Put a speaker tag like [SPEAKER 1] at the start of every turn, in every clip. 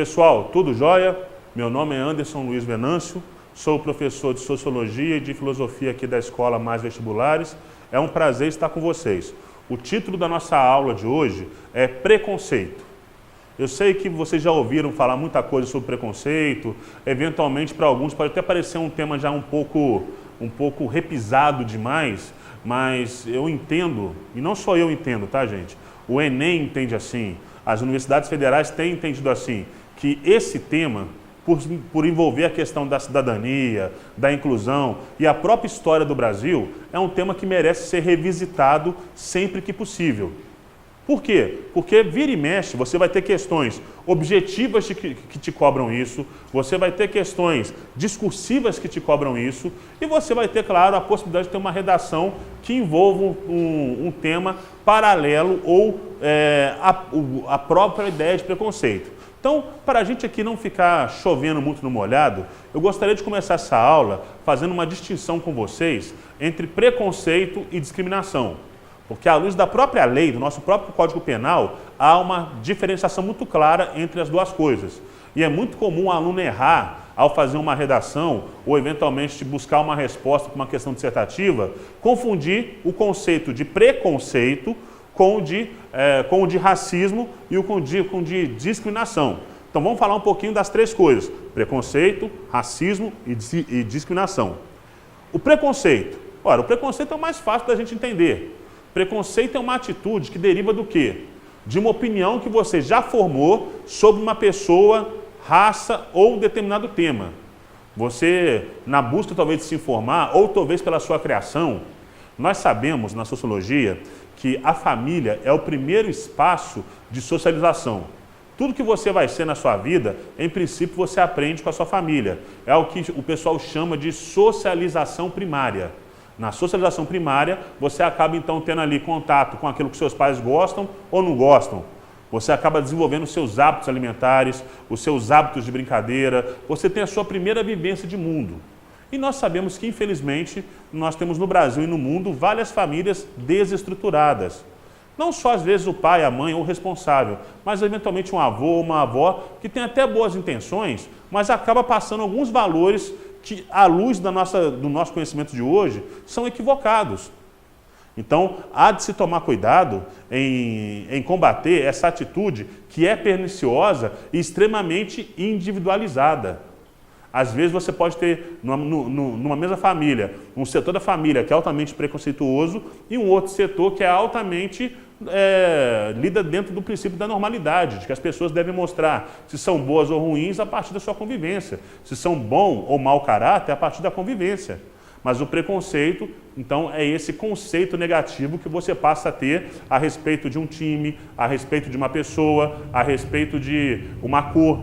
[SPEAKER 1] Pessoal, tudo jóia? Meu nome é Anderson Luiz Venâncio, sou professor de Sociologia e de Filosofia aqui da Escola Mais Vestibulares. É um prazer estar com vocês. O título da nossa aula de hoje é Preconceito. Eu sei que vocês já ouviram falar muita coisa sobre preconceito, eventualmente para alguns pode até parecer um tema já um pouco repisado demais, mas eu entendo, e não só eu entendo, tá, gente? O Enem entende assim, as universidades federais têm entendido assim, que esse tema, por envolver a questão da cidadania, da inclusão e a própria história do Brasil, é um tema que merece ser revisitado sempre que possível. Por quê? Porque vira e mexe, você vai ter questões objetivas que te cobram isso, você vai ter questões discursivas que te cobram isso, e você vai ter, claro, a possibilidade de ter uma redação que envolva um tema paralelo ou a própria ideia de preconceito. Então, para a gente aqui não ficar chovendo muito no molhado, eu gostaria de começar essa aula fazendo uma distinção com vocês entre preconceito e discriminação. Porque à luz da própria lei, do nosso próprio Código Penal, há uma diferenciação muito clara entre as duas coisas. E é muito comum o aluno errar ao fazer uma redação ou eventualmente buscar uma resposta para uma questão dissertativa, confundir o conceito de preconceito com o de racismo e com o de discriminação. Então vamos falar um pouquinho das três coisas: preconceito, racismo e discriminação. O preconceito. Ora, o preconceito é o mais fácil da gente entender. Preconceito é uma atitude que deriva do quê? De uma opinião que você já formou sobre uma pessoa, raça ou determinado tema. Você, na busca talvez de se informar, ou talvez pela sua criação, nós sabemos na sociologia que a família é o primeiro espaço de socialização. Tudo que você vai ser na sua vida, em princípio, você aprende com a sua família. É o que o pessoal chama de socialização primária. Na socialização primária, você acaba então tendo ali contato com aquilo que seus pais gostam ou não gostam. Você acaba desenvolvendo os seus hábitos alimentares, os seus hábitos de brincadeira, você tem a sua primeira vivência de mundo. E nós sabemos que, infelizmente, nós temos no Brasil e no mundo várias famílias desestruturadas. Não só, às vezes, o pai, a mãe ou o responsável, mas eventualmente um avô ou uma avó que tem até boas intenções, mas acaba passando alguns valores que, à luz do nosso conhecimento de hoje, são equivocados. Então, há de se tomar cuidado em combater essa atitude que é perniciosa e extremamente individualizada. Às vezes você pode ter, numa mesma família, um setor da família que é altamente preconceituoso e um outro setor que é altamente lida dentro do princípio da normalidade, de que as pessoas devem mostrar se são boas ou ruins a partir da sua convivência, se são bom ou mau caráter a partir da convivência. Mas o preconceito, então, é esse conceito negativo que você passa a ter a respeito de um time, a respeito de uma pessoa, a respeito de uma cor.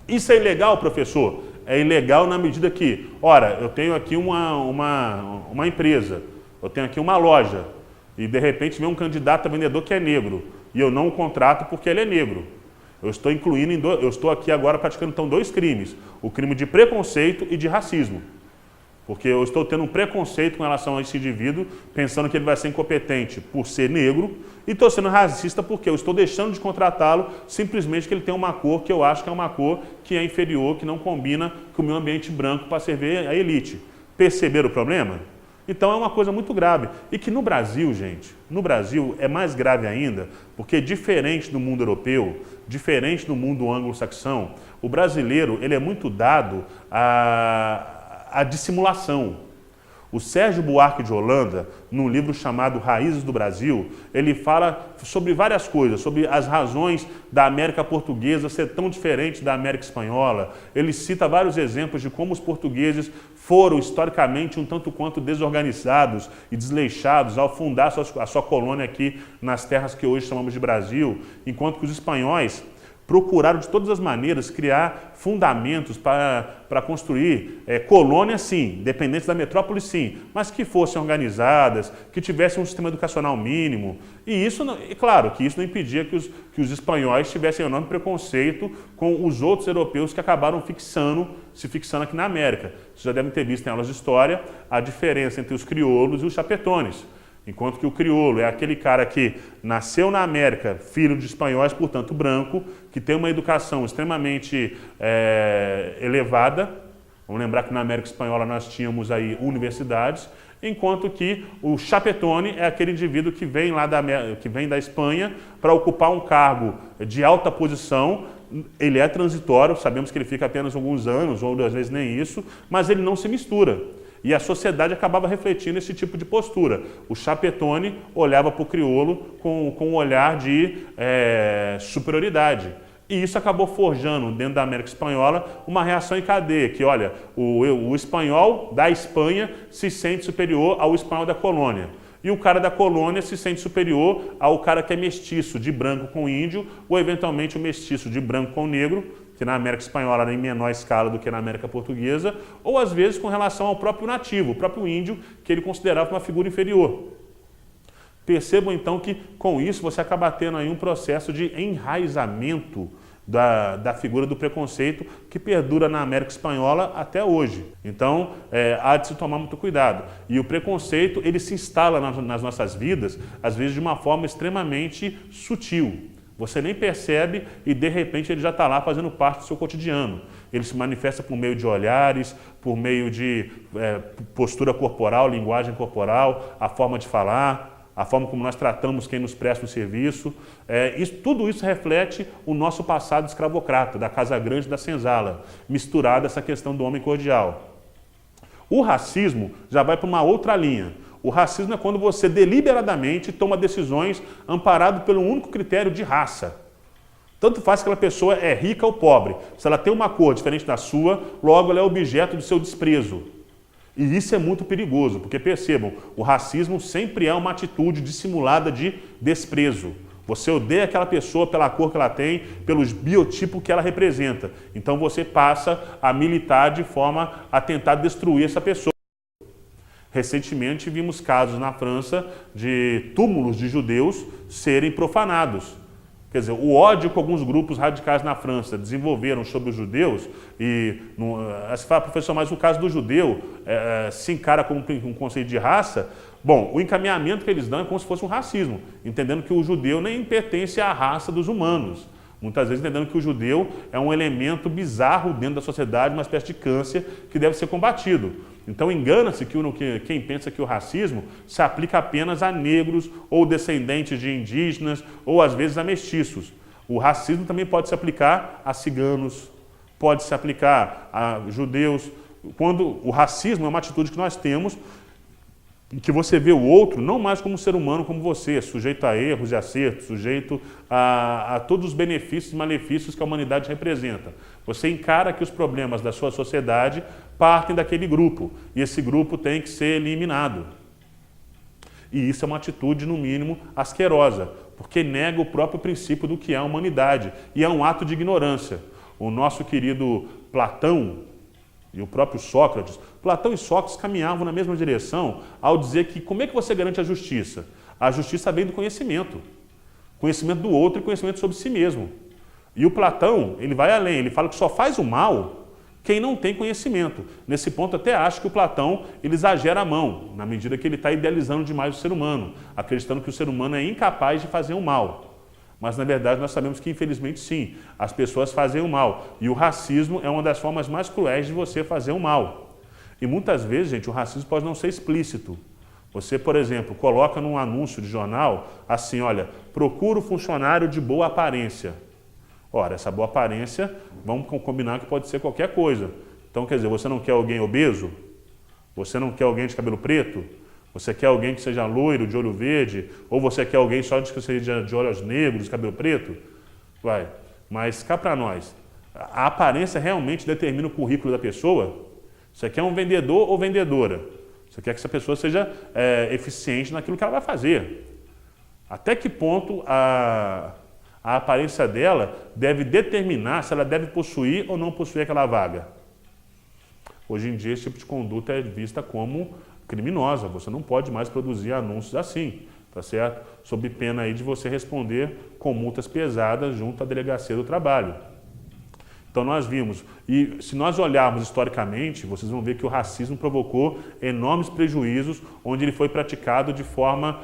[SPEAKER 1] Isso é ilegal, professor? É ilegal na medida que, ora, eu tenho aqui uma empresa, eu tenho aqui uma loja, e de repente vem um candidato a vendedor que é negro, e eu não o contrato porque ele é negro. Eu estou eu estou aqui agora praticando então dois crimes, o crime de preconceito e de racismo. Porque eu estou tendo um preconceito com relação a esse indivíduo, pensando que ele vai ser incompetente por ser negro, e estou sendo racista porque eu estou deixando de contratá-lo simplesmente porque ele tem uma cor que eu acho que é uma cor que é inferior, que não combina com o meu ambiente branco para servir a elite. Perceberam o problema? Então é uma coisa muito grave. E que no Brasil, gente, no Brasil é mais grave ainda, porque diferente do mundo europeu, diferente do mundo anglo-saxão, o brasileiro ele é muito dado a dissimulação. O Sérgio Buarque de Holanda, num livro chamado Raízes do Brasil, ele fala sobre várias coisas, sobre as razões da América portuguesa ser tão diferente da América espanhola. Ele cita vários exemplos de como os portugueses foram historicamente um tanto quanto desorganizados e desleixados ao fundar a sua colônia aqui nas terras que hoje chamamos de Brasil, enquanto que os espanhóis procuraram de todas as maneiras criar fundamentos para construir colônias, sim, dependentes da metrópole, sim, mas que fossem organizadas, que tivessem um sistema educacional mínimo. E isso, claro, que isso não impedia que os espanhóis tivessem enorme preconceito com os outros europeus que acabaram se fixando aqui na América. Vocês já devem ter visto em aulas de história a diferença entre os crioulos e os chapetones. Enquanto que o crioulo é aquele cara que nasceu na América, filho de espanhóis, portanto branco, que tem uma educação extremamente elevada. Vamos lembrar que na América Espanhola nós tínhamos aí universidades, enquanto que o chapetone é aquele indivíduo que vem da Espanha para ocupar um cargo de alta posição. Ele é transitório, sabemos que ele fica apenas alguns anos, ou às vezes nem isso, mas ele não se mistura. E a sociedade acabava refletindo esse tipo de postura. O chapetone olhava para o crioulo com um olhar de superioridade. E isso acabou forjando, dentro da América Espanhola, uma reação em cadeia, que, olha, o espanhol da Espanha se sente superior ao espanhol da colônia. E o cara da colônia se sente superior ao cara que é mestiço, de branco com índio, ou eventualmente o mestiço de branco com negro, que na América Espanhola era em menor escala do que na América Portuguesa, ou às vezes com relação ao próprio nativo, o próprio índio, que ele considerava uma figura inferior. Percebam então que com isso você acaba tendo aí um processo de enraizamento da figura do preconceito que perdura na América Espanhola até hoje. Então, há de se tomar muito cuidado. E o preconceito, ele se instala nas nossas vidas, às vezes de uma forma extremamente sutil. Você nem percebe e, de repente, ele já está lá fazendo parte do seu cotidiano. Ele se manifesta por meio de olhares, por meio de postura corporal, linguagem corporal, a forma de falar, a forma como nós tratamos quem nos presta o serviço. Tudo isso reflete o nosso passado escravocrata, da Casa Grande e da Senzala, misturado a essa questão do homem cordial. O racismo já vai para uma outra linha. O racismo é quando você deliberadamente toma decisões amparado pelo único critério de raça. Tanto faz que aquela pessoa é rica ou pobre. Se ela tem uma cor diferente da sua, logo ela é objeto do seu desprezo. E isso é muito perigoso, porque percebam, o racismo sempre é uma atitude dissimulada de desprezo. Você odeia aquela pessoa pela cor que ela tem, pelo biotipo que ela representa. Então você passa a militar de forma a tentar destruir essa pessoa. Recentemente vimos casos na França de túmulos de judeus serem profanados. Quer dizer, o ódio que alguns grupos radicais na França desenvolveram sobre os judeus, você fala, professor, mas o caso do judeu se encara como um conceito de raça. Bom, o encaminhamento que eles dão é como se fosse um racismo, entendendo que o judeu nem pertence à raça dos humanos. Muitas vezes entendendo que o judeu é um elemento bizarro dentro da sociedade, uma espécie de câncer que deve ser combatido. Então engana-se quem pensa que o racismo se aplica apenas a negros ou descendentes de indígenas ou às vezes a mestiços. O racismo também pode se aplicar a ciganos, pode se aplicar a judeus. Quando o racismo é uma atitude que nós temos em que você vê o outro não mais como um ser humano como você, sujeito a erros e acertos, sujeito a todos os benefícios e malefícios que a humanidade representa. Você encara que os problemas da sua sociedade partem daquele grupo, e esse grupo tem que ser eliminado. E isso é uma atitude, no mínimo, asquerosa, porque nega o próprio princípio do que é a humanidade, e é um ato de ignorância. O nosso querido Platão e o próprio Sócrates, Platão e Sócrates caminhavam na mesma direção ao dizer que como é que você garante a justiça? A justiça vem do conhecimento. Conhecimento do outro e conhecimento sobre si mesmo. E o Platão, ele vai além, ele fala que só faz o mal quem não tem conhecimento. Nesse ponto, até acho que o Platão ele exagera a mão, na medida que ele está idealizando demais o ser humano, acreditando que o ser humano é incapaz de fazer o mal. Mas, na verdade, nós sabemos que, infelizmente, sim, as pessoas fazem o mal. E o racismo é uma das formas mais cruéis de você fazer o mal. E muitas vezes, gente, o racismo pode não ser explícito. Você, por exemplo, coloca num anúncio de jornal assim, olha, procura um funcionário de boa aparência. Ora, essa boa aparência, vamos combinar que pode ser qualquer coisa. Então, quer dizer, você não quer alguém obeso? Você não quer alguém de cabelo preto? Você quer alguém que seja loiro, de olho verde? Ou você quer alguém só que seja de olhos negros, de cabelo preto? Vai. Mas cá para nós, a aparência realmente determina o currículo da pessoa? Você quer um vendedor ou vendedora? Você quer que essa pessoa seja eficiente naquilo que ela vai fazer? Até que ponto a aparência dela deve determinar se ela deve possuir ou não possuir aquela vaga? Hoje em dia, esse tipo de conduta é vista como criminosa. Você não pode mais produzir anúncios assim, tá certo? Sob pena aí de você responder com multas pesadas junto à delegacia do trabalho. Então nós vimos, e se nós olharmos historicamente, vocês vão ver que o racismo provocou enormes prejuízos, onde ele foi praticado de forma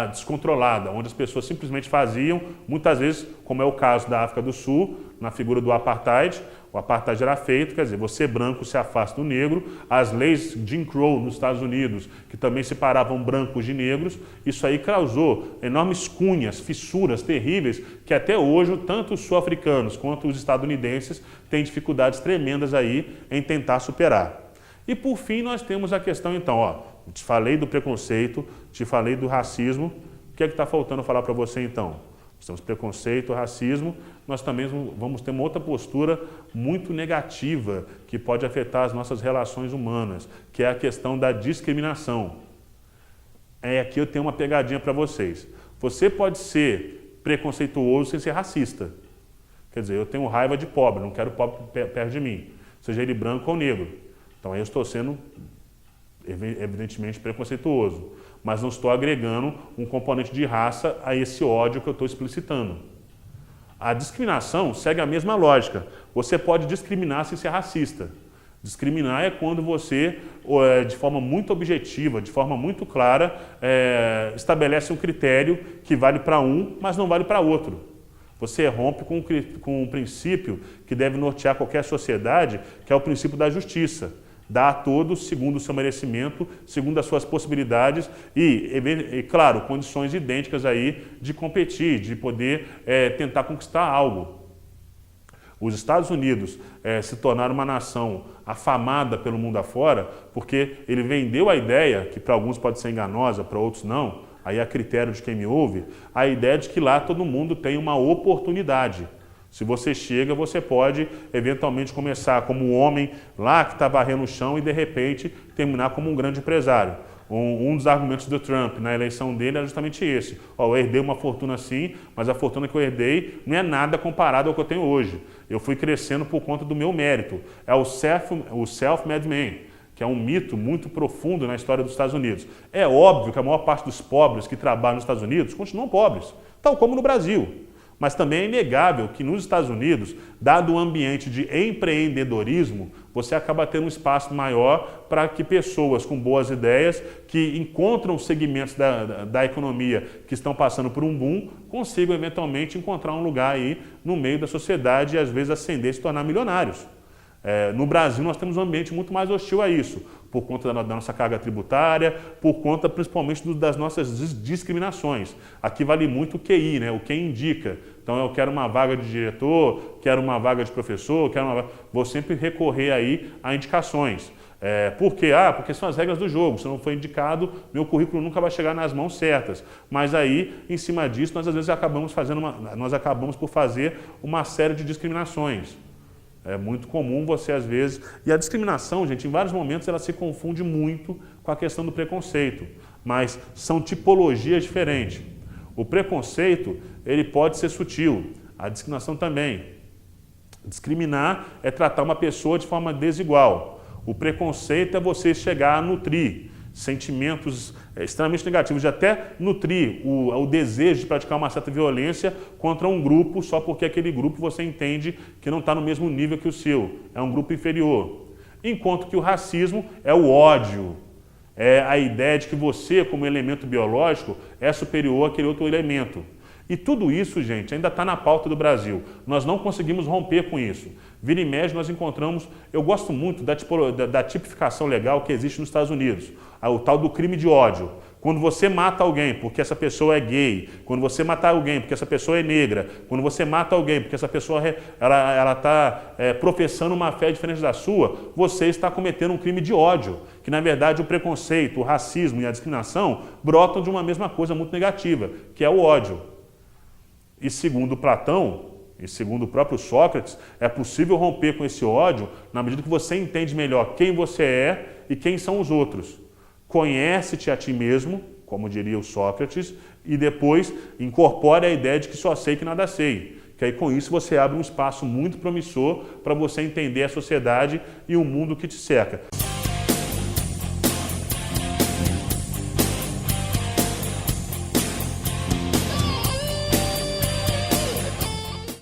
[SPEAKER 1] descontrolada, onde as pessoas simplesmente faziam, muitas vezes, como é o caso da África do Sul, na figura do apartheid. O apartheid era feito, quer dizer, você branco se afasta do negro, as leis Jim Crow nos Estados Unidos, que também separavam brancos de negros, isso aí causou enormes cunhas, fissuras terríveis, que até hoje tanto os sul-africanos quanto os estadunidenses têm dificuldades tremendas aí em tentar superar. E por fim nós temos a questão então, te falei do preconceito, te falei do racismo, o que é que está faltando falar para você então? Nós temos preconceito, racismo, nós também vamos ter uma outra postura muito negativa que pode afetar as nossas relações humanas, que é a questão da discriminação. Aqui eu tenho uma pegadinha para vocês. Você pode ser preconceituoso sem ser racista. Quer dizer, eu tenho raiva de pobre, não quero pobre perto de mim, seja ele branco ou negro. Então aí eu estou sendo evidentemente preconceituoso, mas não estou agregando um componente de raça a esse ódio que eu estou explicitando. A discriminação segue a mesma lógica. Você pode discriminar sem ser racista. Discriminar é quando você, de forma muito objetiva, de forma muito clara, estabelece um critério que vale para um, mas não vale para outro. Você rompe com um princípio que deve nortear qualquer sociedade, que é o princípio da justiça. Dá a todos segundo o seu merecimento, segundo as suas possibilidades e, claro, condições idênticas aí de competir, de poder tentar conquistar algo. Os Estados Unidos se tornaram uma nação afamada pelo mundo afora porque ele vendeu a ideia, que para alguns pode ser enganosa, para outros não, aí a critério de quem me ouve, a ideia de que lá todo mundo tem uma oportunidade. Se você chega, você pode eventualmente começar como um homem lá que está varrendo o chão e de repente terminar como um grande empresário. Um dos argumentos do Trump na eleição dele era justamente esse. Eu herdei uma fortuna sim, mas a fortuna que eu herdei não é nada comparado ao que eu tenho hoje. Eu fui crescendo por conta do meu mérito. É o self-made man, que é um mito muito profundo na história dos Estados Unidos. É óbvio que a maior parte dos pobres que trabalham nos Estados Unidos continuam pobres, tal como no Brasil. Mas também é inegável que nos Estados Unidos, dado o ambiente de empreendedorismo, você acaba tendo um espaço maior para que pessoas com boas ideias, que encontram segmentos da economia que estão passando por um boom, consigam eventualmente encontrar um lugar aí no meio da sociedade e às vezes ascender e se tornar milionários. No Brasil nós temos um ambiente muito mais hostil a isso, por conta da nossa carga tributária, por conta principalmente das nossas discriminações. Aqui vale muito o QI, né? O que indica. Então eu quero uma vaga de diretor, quero uma vaga de professor, vou sempre recorrer aí a indicações. Por quê? Porque são as regras do jogo. Se não for indicado, meu currículo nunca vai chegar nas mãos certas. Mas aí, em cima disso, nós às vezes acabamos por fazer uma série de discriminações. É muito comum você, às vezes... E a discriminação, gente, em vários momentos ela se confunde muito com a questão do preconceito. Mas são tipologias diferentes. O preconceito, ele pode ser sutil. A discriminação também. Discriminar é tratar uma pessoa de forma desigual. O preconceito é você chegar a nutrir sentimentos extremamente negativos, de até nutrir o desejo de praticar uma certa violência contra um grupo, só porque aquele grupo você entende que não está no mesmo nível que o seu, é um grupo inferior. Enquanto que o racismo é o ódio, é a ideia de que você, como elemento biológico, é superior àquele outro elemento. E tudo isso, gente, ainda está na pauta do Brasil. Nós não conseguimos romper com isso. Vira e mexe, nós encontramos... Eu gosto muito da tipificação legal que existe nos Estados Unidos. O tal do crime de ódio. Quando você mata alguém porque essa pessoa é gay, quando você mata alguém porque essa pessoa é negra, quando você mata alguém porque essa pessoa está professando uma fé diferente da sua, você está cometendo um crime de ódio. Que, na verdade, o preconceito, o racismo e a discriminação brotam de uma mesma coisa muito negativa, que é o ódio. E segundo Platão, e segundo o próprio Sócrates, é possível romper com esse ódio na medida que você entende melhor quem você é e quem são os outros. Conhece-te a ti mesmo, como diria o Sócrates, e depois incorpore a ideia de que só sei que nada sei. Que aí com isso você abre um espaço muito promissor para você entender a sociedade e o mundo que te cerca.